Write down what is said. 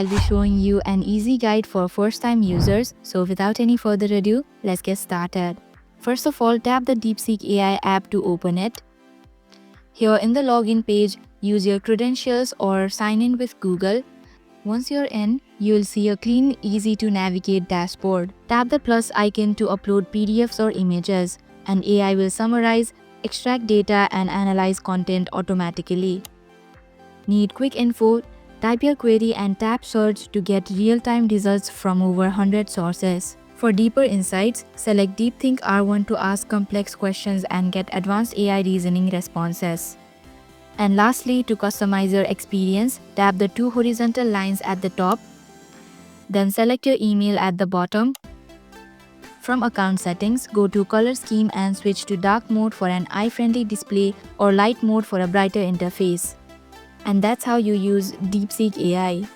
I'll be showing you an easy guide for first-time users, so without any further ado, let's get started. First of all, tap the DeepSeek AI app to open it. Here in the login page, use your credentials or sign in with Google. Once you're in, you'll see a clean, easy-to-navigate dashboard. Tap the plus icon to upload PDFs or images, and AI will summarize, extract data, and analyze content automatically. Need quick info? Type your query and tap search to get real-time results from over 100 sources. For deeper insights, select DeepThink R1 to ask complex questions and get advanced AI reasoning responses. And lastly, to customize your experience, tap the two horizontal lines at the top. Then select your email at the bottom. From account settings, go to color scheme and switch to dark mode for an eye-friendly display or light mode for a brighter interface. And that's how you use DeepSeek AI.